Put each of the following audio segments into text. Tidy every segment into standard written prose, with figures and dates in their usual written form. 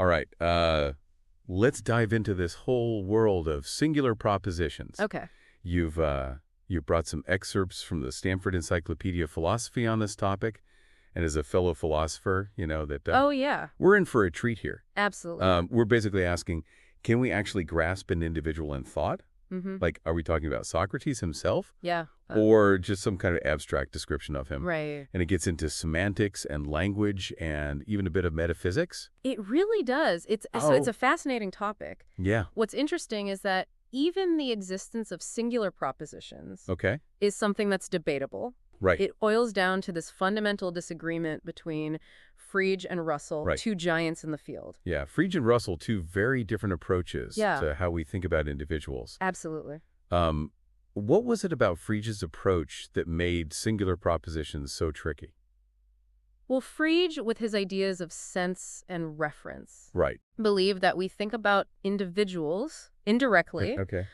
All right. Let's dive into this whole world of singular propositions. Okay. You've brought some excerpts from the Stanford Encyclopedia of Philosophy on this topic, and as a fellow philosopher, you know that Oh, yeah. we're in for a treat here. Absolutely. We're basically asking, can we actually grasp an individual in thought? Mm-hmm. Like, are we talking about Socrates himself? Yeah. Or just some kind of abstract description of him? Right. And it gets into semantics and language and even a bit of metaphysics? It really does. So it's a fascinating topic. Yeah. What's interesting is that even the existence of singular propositions Okay. is something that's debatable. Right. It oils down to this fundamental disagreement between Frege and Russell, Right. two giants in the field. Yeah. Frege and Russell, two very different approaches to how we think about individuals. Absolutely. What was it about Frege's approach that made singular propositions so tricky? Well, Frege, with his ideas of sense and reference, Right. believed that we think about individuals indirectly Okay.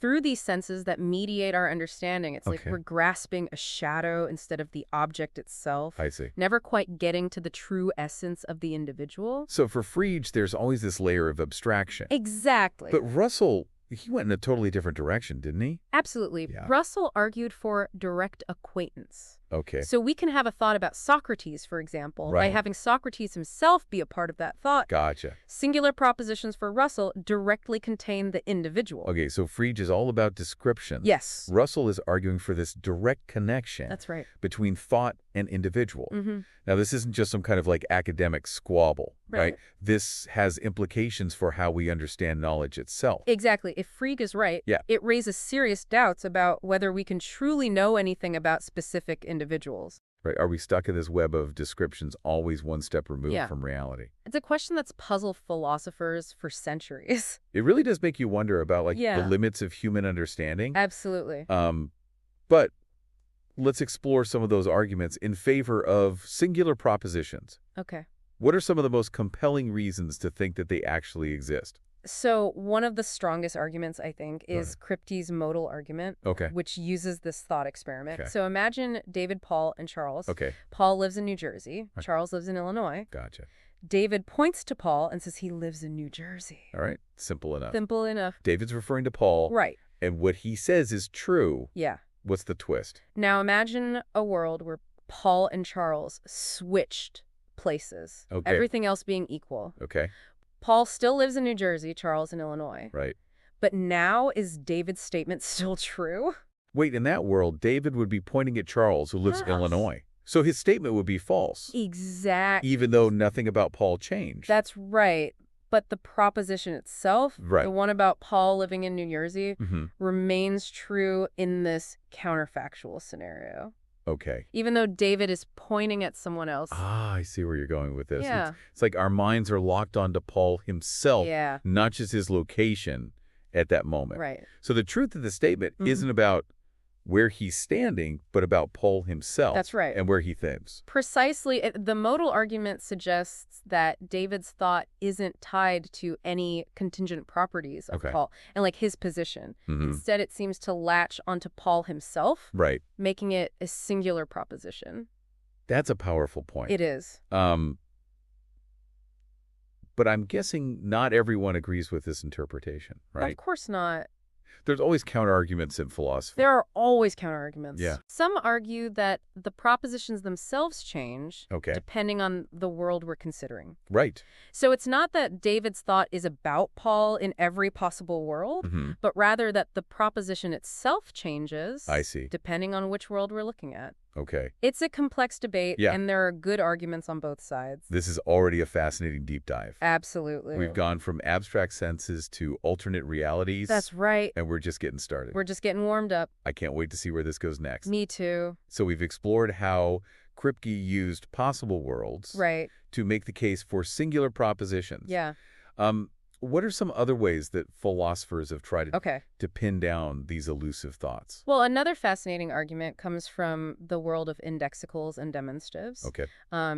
through these senses that mediate our understanding. It's like Okay. we're grasping a shadow instead of the object itself, I see. never quite getting to the true essence of the individual. So for Frege, there's always this layer of abstraction. Exactly. But Russell, he went in a totally different direction, didn't he? Absolutely. Yeah. Russell argued for direct acquaintance. Okay. So we can have a thought about Socrates, for example, by Right. having Socrates himself be a part of that thought. Gotcha. Singular propositions for Russell directly contain the individual. Okay, so Frege is all about description. Yes. Russell is arguing for this direct connection That's right. between thought and individual. Mm-hmm. Now, this isn't just some kind of like academic squabble, right? Right. This has implications for how we understand knowledge itself. Exactly. If Frege is right, Yeah. it raises serious doubts about whether we can truly know anything about specific individuals. Right? Are we stuck in this web of descriptions always one step removed Yeah. from reality? It's a question that's puzzled philosophers for centuries. It really does make you wonder about like Yeah. the limits of human understanding. Absolutely. But let's explore some of those arguments in favor of singular propositions. Okay. What are some of the most compelling reasons to think that they actually exist? So one of the strongest arguments, I think, is Kripke's modal argument, Okay. which uses this thought experiment. Okay. So imagine David, Paul, and Charles. Okay. Paul lives in New Jersey. Okay. Charles lives in Illinois. Gotcha. David points to Paul and says he lives in New Jersey. All right. Simple enough. Simple enough. David's referring to Paul. Right. And what he says is true. Yeah. What's the twist? Now imagine a world where Paul and Charles switched places. Okay. Everything else being equal. Okay. Paul still lives in New Jersey, Charles in Illinois. Right. But now is David's statement still true? Wait, in that world, David would be pointing at Charles, who lives in Yes. Illinois. So his statement would be false. Exactly. Even though nothing about Paul changed. That's right. But the proposition itself, Right. the one about Paul living in New Jersey, Mm-hmm. remains true in this counterfactual scenario. Okay. Even though David is pointing at someone else. Ah, I see where you're going with this. Yeah. It's like our minds are locked onto Paul himself, Yeah. not just his location at that moment. Right. So the truth of the statement isn't about where he's standing, but about Paul himself. That's right. And where he thinks. Precisely. The modal argument suggests that David's thought isn't tied to any contingent properties of Okay. Paul and like his position. Mhm. Instead, it seems to latch onto Paul himself, Right. making it a singular proposition. That's a powerful point. It is. But I'm guessing not everyone agrees with this interpretation, right? Of course not. There's always counterarguments in philosophy. There are always counterarguments. Yeah. Some argue that the propositions themselves change Okay. depending on the world we're considering. Right. So it's not that David's thought is about Paul in every possible world, Mm-hmm. but rather that the proposition itself changes I see. depending on which world we're looking at. Okay. It's a complex debate, Yeah. and there are good arguments on both sides. This is already a fascinating deep dive. Absolutely. We've gone from abstract senses to alternate realities. That's right. And we're just getting started. We're just getting warmed up. I can't wait to see where this goes next. Me too. So we've explored how Kripke used possible worlds Right. to make the case for singular propositions. Yeah. What are some other ways that philosophers have tried Okay. to pin down these elusive thoughts? Well, another fascinating argument comes from the world of indexicals and demonstratives. Okay.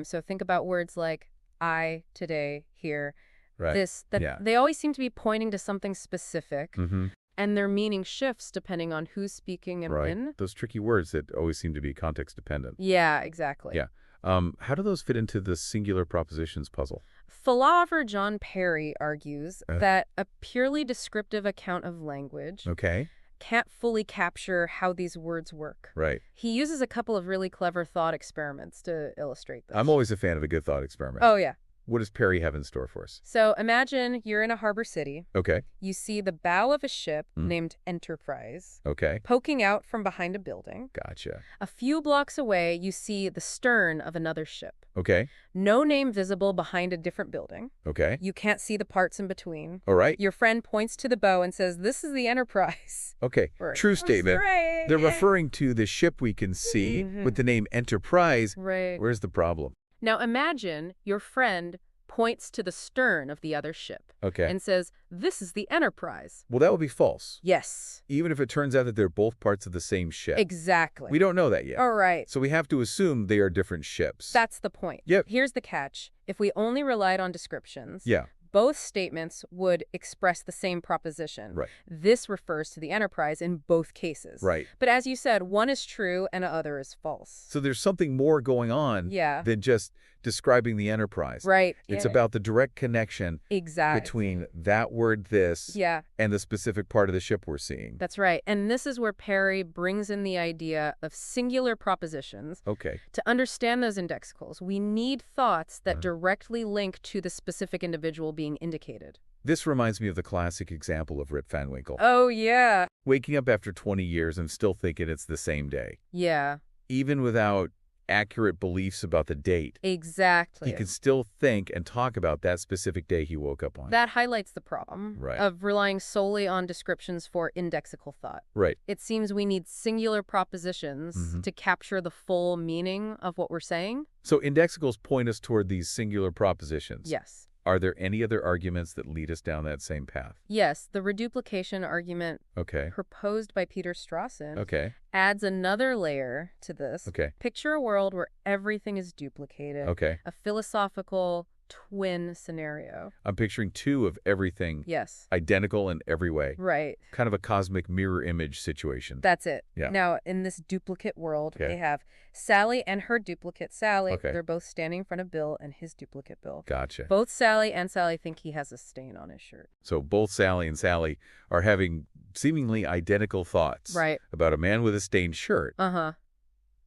So think about words like I, today, here, Right. this, that. Yeah. They always seem to be pointing to something specific, Mm-hmm. and their meaning shifts depending on who's speaking and Right. when. Those tricky words that always seem to be context dependent. Yeah, exactly. Yeah. How do those fit into the singular propositions puzzle? Philosopher John Perry argues Uh, that a purely descriptive account of language okay. can't fully capture how these words work. Right. He uses a couple of really clever thought experiments to illustrate this. I'm always a fan of a good thought experiment. Oh, yeah. What does Perry have in store for us? So imagine you're in a harbor city. Okay. You see the bow of a ship Mm. named Enterprise Okay. poking out from behind a building. Gotcha. A few blocks away, you see the stern of another ship. Okay. No name visible behind a different building. Okay. You can't see the parts in between. All right. Your friend points to the bow and says, "This is the Enterprise." Okay. Or, True "That's statement. right." They're referring to the ship we can see with the name Enterprise. Right. Where's the problem? Now imagine your friend points to the stern of the other ship Okay. and says, "This is the Enterprise." Well, that would be false. Yes. Even if it turns out that they're both parts of the same ship. Exactly. We don't know that yet. All right. So we have to assume they are different ships. That's the point. Yep. Here's the catch. If we only relied on descriptions, Yeah. both statements would express the same proposition. Right. This refers to the Enterprise in both cases. Right. But as you said, one is true and the other is false. So there's something more going on Yeah. than just describing the Enterprise. Right. It's Yeah. about the direct connection Exactly. between that word, this, Yeah, and the specific part of the ship we're seeing. that's right. And this is where Perry brings in the idea of singular propositions. Okay. To understand those indexicals, we need thoughts that Uh-huh. directly link to the specific individual being indicated. This reminds me of the classic example of Rip Van Winkle. Oh, yeah. Waking up after 20 years and still thinking it's the same day. Yeah, Even without accurate beliefs about the date, exactly. he can still think and talk about that specific day he woke up on. That highlights the problem Right. of relying solely on descriptions for indexical thought. Right. It seems we need singular propositions Mhm. to capture the full meaning of what we're saying. So indexicals point us toward these singular propositions. Yes. Are there any other arguments that lead us down that same path? Yes, the reduplication argument Okay. proposed by Peter Strawson Okay. adds another layer to this. Okay. Picture a world where everything is duplicated. Okay. A philosophical twin scenario. I'm picturing two of everything Yes. identical in every way. Right. Kind of a cosmic mirror image situation. That's it. Yeah. Now, in this duplicate world, Okay. they have Sally and her duplicate Sally. Okay. They're both standing in front of Bill and his duplicate Bill. Gotcha. Both Sally and Sally think he has a stain on his shirt. So both Sally and Sally are having seemingly identical thoughts Right. about a man with a stained shirt. Uh-huh.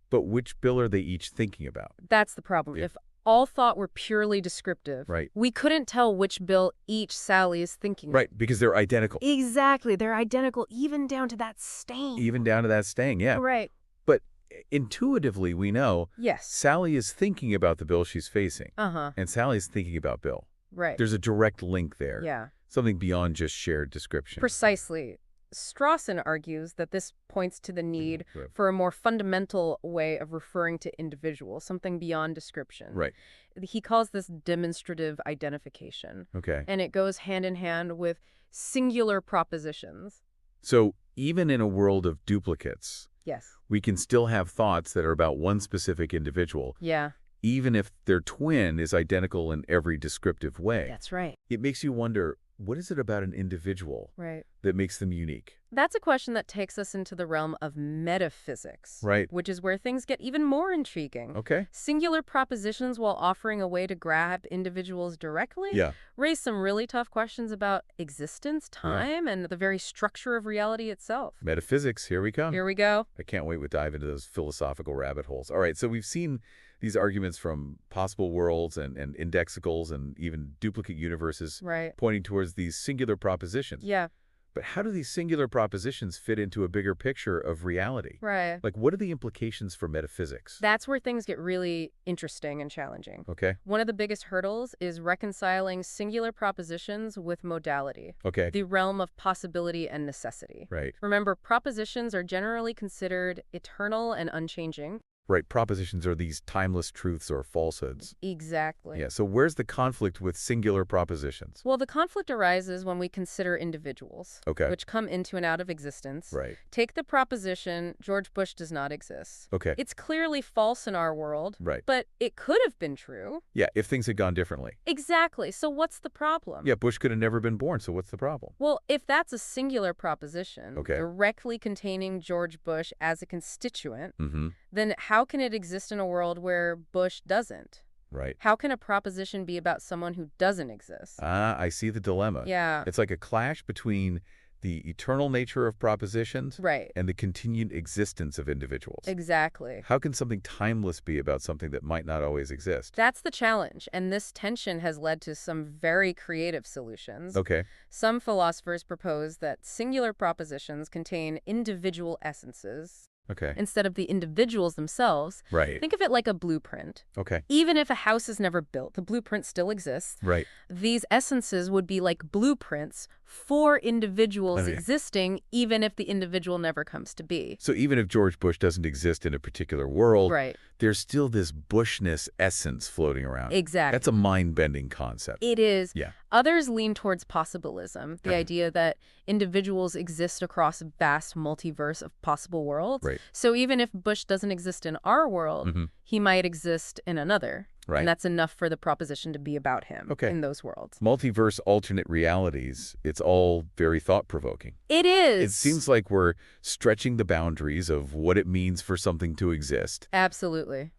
But which Bill are they each thinking about? That's the problem. Yeah. If all thought were purely descriptive, Right. we couldn't tell which Bill each Sally is thinking. Right, because they're identical. Exactly. They're identical even down to that stain. Even down to that stain, yeah. Right. But intuitively, we know Yes. Sally is thinking about the Bill she's facing. Uh-huh. And Sally's thinking about Bill. Right. There's a direct link there. Yeah. Something beyond just shared description. Precisely. Strawson argues that this points to the need Right. for a more fundamental way of referring to individuals, something beyond description. Right. He calls this demonstrative identification, Okay. and it goes hand in hand with singular propositions. So even in a world of duplicates, Yes. we can still have thoughts that are about one specific individual, Yeah, even if their twin is identical in every descriptive way. that's right. It makes you wonder, what is it about an individual Right. that makes them unique? That's a question that takes us into the realm of metaphysics. Right. Which is where things get even more intriguing. Okay. Singular propositions, while offering a way to grab individuals directly, Yeah. raise some really tough questions about existence, time, and the very structure of reality itself. Metaphysics, here we come. Here we go. I can't wait to dive into those philosophical rabbit holes. All right, so we've seen these arguments from possible worlds and indexicals and even duplicate universes Right. pointing towards these singular propositions. Yeah. But how do these singular propositions fit into a bigger picture of reality? Right. Like, what are the implications for metaphysics? That's where things get really interesting and challenging. Okay, One of the biggest hurdles is reconciling singular propositions with modality, okay, the realm of possibility and necessity. right, Remember, propositions are generally considered eternal and unchanging. right. Propositions are these timeless truths or falsehoods. Exactly. Yeah, so where's the conflict with singular propositions? Well, the conflict arises when we consider individuals, Okay, which come into and out of existence. right, Take the proposition, George Bush does not exist. okay, It's clearly false in our world, right. but it could have been true. Yeah, if things had gone differently. Exactly. So what's the problem? Yeah, Bush could have never been born, so what's the problem? Well, if that's a singular proposition, Okay. directly containing George Bush as a constituent, Mm-hmm. then how can it exist in a world where Bush doesn't? Right. How can a proposition be about someone who doesn't exist? Ah, I see the dilemma. Yeah, It's like a clash between the eternal nature of propositions right. and the continued existence of individuals. Exactly. How can something timeless be about something that might not always exist? That's the challenge, and this tension has led to some very creative solutions. Okay. Some philosophers propose that singular propositions contain individual essences Okay. instead of the individuals themselves. Right. Think of it like a blueprint. Okay. Even if a house is never built, the blueprint still exists. Right. These essences would be like blueprints for individuals Okay. existing, even if the individual never comes to be. So even if George Bush doesn't exist in a particular world, Right. there's still this Bushness essence floating around. Exactly. That's a mind-bending concept. It is. Yeah. Others lean towards possibilism, the idea that individuals exist across a vast multiverse of possible worlds. Right. So even if Bush doesn't exist in our world, he might exist in another. Right. And that's enough for the proposition to be about him in those worlds. Multiverse, alternate realities, it's all very thought-provoking. It is. It seems like we're stretching the boundaries of what it means for something to exist. Absolutely.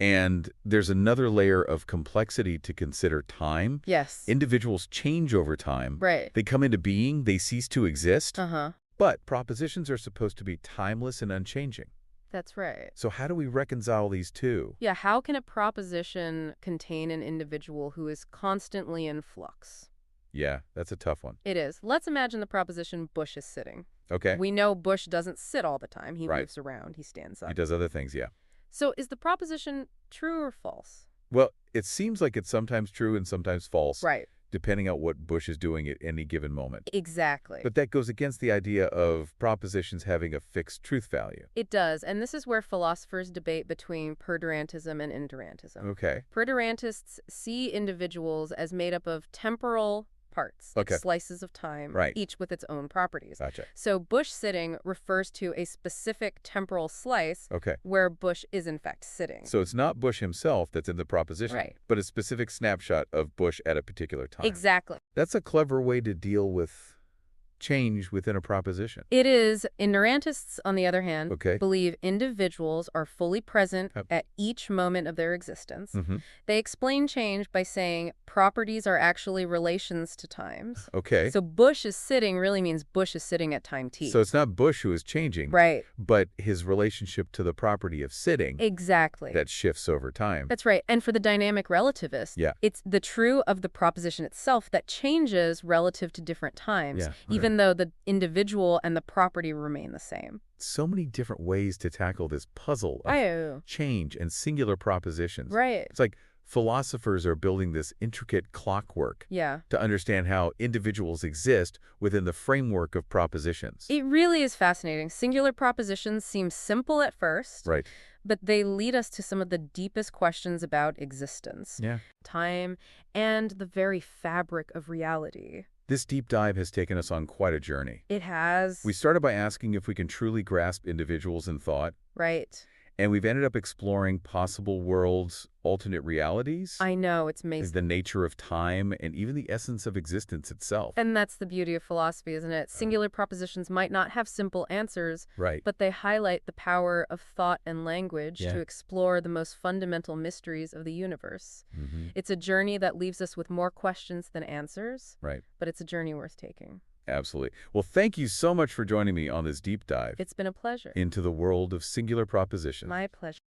And there's another layer of complexity to consider: time. Yes. Individuals change over time. Right. They come into being, they cease to exist. Uh-huh. But propositions are supposed to be timeless and unchanging. That's right. So how do we reconcile these two? Yeah, how can a proposition contain an individual who is constantly in flux? Yeah, that's a tough one. It is. Let's imagine the proposition Bush is sitting. Okay. We know Bush doesn't sit all the time. He Right. moves around. He stands He up. does other things, yeah. So is the proposition true or false? Well, it seems like it's sometimes true and sometimes false, Right. depending on what Bush is doing at any given moment. Exactly. But that goes against the idea of propositions having a fixed truth value. It does. And this is where philosophers debate between perdurantism and indurantism. Okay. Perdurantists see individuals as made up of temporal parts, like Okay. slices of time, Right. each with its own properties. Gotcha. So Bush sitting refers to a specific temporal slice Okay. where Bush is in fact sitting. So it's not Bush himself that's in the proposition, Right. but a specific snapshot of Bush at a particular time. Exactly. That's a clever way to deal with change within a proposition. It is. Indurantists, on the other hand, Okay. believe individuals are fully present Yep. at each moment of their existence. Mm-hmm. They explain change by saying properties are actually relations to times. Okay. So Bush is sitting really means Bush is sitting at time t. So it's not Bush who is changing, Right. but his relationship to the property of sitting Exactly. that shifts over time. That's right. And for the dynamic relativist, Yeah. it's the true of the proposition itself that changes relative to different times, Yeah, even though the individual and the property remain the same. So many different ways to tackle this puzzle of Oh, change and singular propositions. right. It's like philosophers are building this intricate clockwork Yeah. to understand how individuals exist within the framework of propositions. It really is fascinating. Singular propositions seem simple at first, Right. but they lead us to some of the deepest questions about existence, Yeah. time, and the very fabric of reality. This deep dive has taken us on quite a journey. It has. We started by asking if we can truly grasp individuals in thought, Right. and we've ended up exploring possible worlds, alternate realities, I know, it's amazing. the nature of time, and even the essence of existence itself. And that's the beauty of philosophy, isn't it? Singular propositions might not have simple answers, Right. but they highlight the power of thought and language Yeah. to explore the most fundamental mysteries of the universe. Mm-hmm. It's a journey that leaves us with more questions than answers, Right. but it's a journey worth taking. Absolutely. Well, thank you so much for joining me on this deep dive It's been a pleasure. into the world of singular propositions. My pleasure.